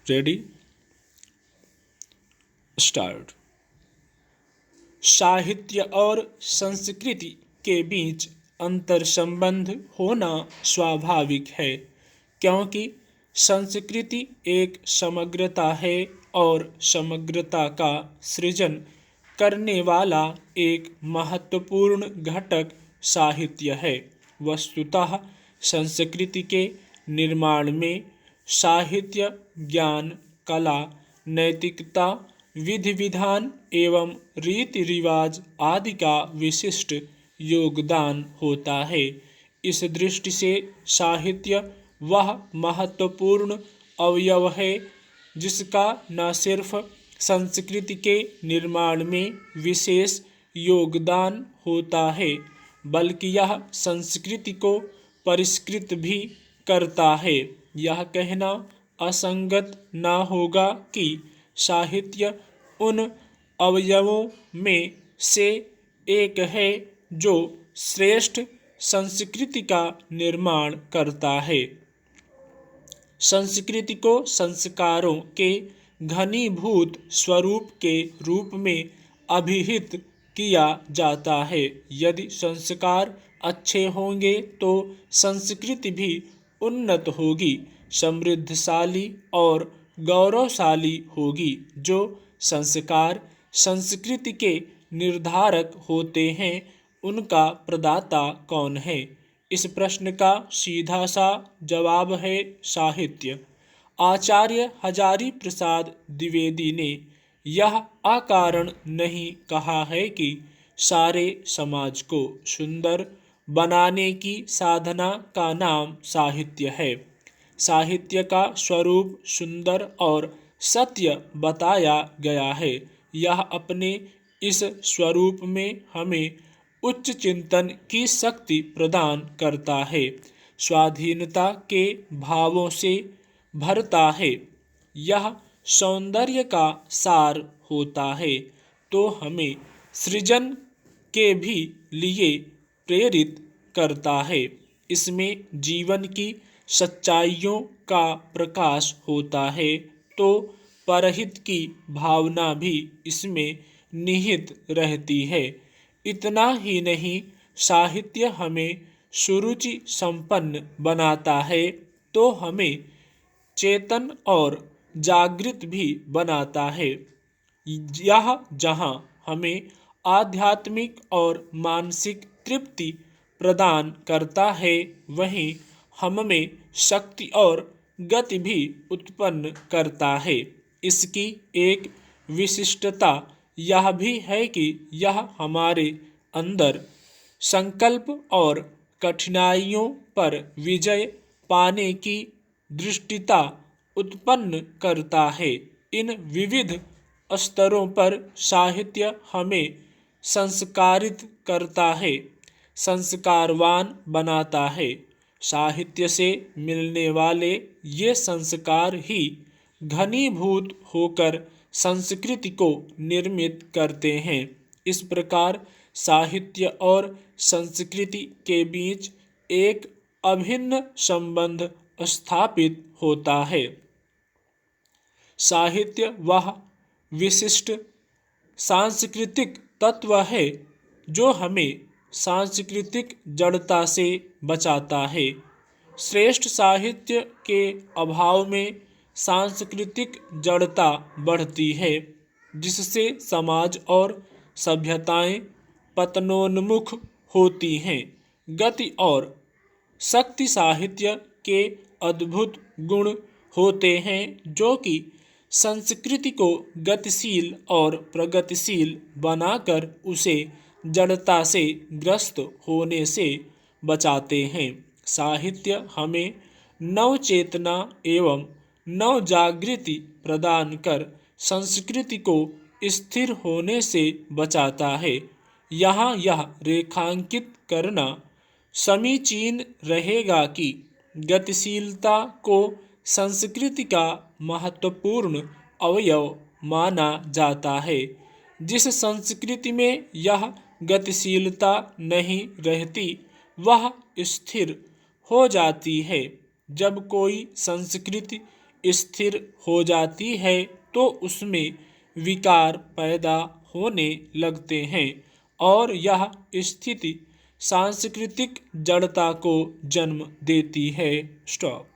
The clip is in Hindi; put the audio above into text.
Ready start. साहित्य और संस्कृति के बीच अंतर संबंध होना स्वाभाविक है, क्योंकि संस्कृति एक समग्रता है और समग्रता का सृजन करने वाला एक महत्वपूर्ण घटक साहित्य है। वस्तुतः संस्कृति के निर्माण में साहित्य ज्ञान, कला, नैतिकता, विधि विधान एवं रीति रिवाज आदि का विशिष्ट योगदान होता है। इस दृष्टि से साहित्य वह महत्वपूर्ण अवयव है जिसका न सिर्फ संस्कृति के निर्माण में विशेष योगदान होता है, बल्कि यह संस्कृति को परिष्कृत भी करता है। यह कहना असंगत न होगा कि साहित्य उन अवयवों में से एक है जो श्रेष्ठ संस्कृति का निर्माण करता है। संस्कृति को संस्कारों के घनीभूत स्वरूप के रूप में अभिहित किया जाता है। यदि संस्कार अच्छे होंगे तो संस्कृति भी उन्नत होगी, समृद्धशाली और गौरवशाली होगी। जो संस्कार संस्कृति के निर्धारक होते हैं, उनका प्रदाता कौन है? इस प्रश्न का सीधा सा जवाब है साहित्य। आचार्य हजारी प्रसाद द्विवेदी ने यह अकारण नहीं कहा है कि सारे समाज को सुंदर बनाने की साधना का नाम साहित्य है। साहित्य का स्वरूप सुंदर और सत्य बताया गया है। यह अपने इस स्वरूप में हमें उच्च चिंतन की शक्ति प्रदान करता है, स्वाधीनता के भावों से भरता है। यह सौंदर्य का सार होता है, तो हमें सृजन के भी लिए प्रेरित करता है। इसमें जीवन की सच्चाइयों का प्रकाश होता है, तो परहित की भावना भी इसमें निहित रहती है। इतना ही नहीं, साहित्य हमें सुरुचि संपन्न बनाता है, तो हमें चेतन और जागृत भी बनाता है। यह जहाँ हमें आध्यात्मिक और मानसिक तृप्ति प्रदान करता है, वहीं हममें शक्ति और गति भी उत्पन्न करता है। इसकी एक विशिष्टता यह भी है कि यह हमारे अंदर संकल्प और कठिनाइयों पर विजय पाने की दृष्टिता उत्पन्न करता है। इन विविध स्तरों पर साहित्य हमें संस्कारित करता है, संस्कारवान बनाता है। साहित्य से मिलने वाले ये संस्कार ही घनीभूत होकर संस्कृति को निर्मित करते हैं। इस प्रकार साहित्य और संस्कृति के बीच एक अभिन्न संबंध स्थापित होता है। साहित्य वह विशिष्ट सांस्कृतिक तत्व है जो हमें सांस्कृतिक जड़ता से बचाता है। श्रेष्ठ साहित्य के अभाव में सांस्कृतिक जड़ता बढ़ती है, जिससे समाज और सभ्यताएं पतनोन्मुख होती हैं। गति और शक्ति साहित्य के अद्भुत गुण होते हैं, जो कि संस्कृति को गतिशील और प्रगतिशील बनाकर उसे जड़ता से ग्रस्त होने से बचाते हैं। साहित्य हमें नव चेतना एवं नव जागृति प्रदान कर संस्कृति को स्थिर होने से बचाता है। यहाँ यह रेखांकित करना समीचीन रहेगा कि गतिशीलता को संस्कृति का महत्वपूर्ण अवयव माना जाता है। जिस संस्कृति में यह गतिशीलता नहीं रहती, वह स्थिर हो जाती है। जब कोई संस्कृति स्थिर हो जाती है तो उसमें विकार पैदा होने लगते हैं और यह स्थिति सांस्कृतिक जड़ता को जन्म देती है। स्टॉप।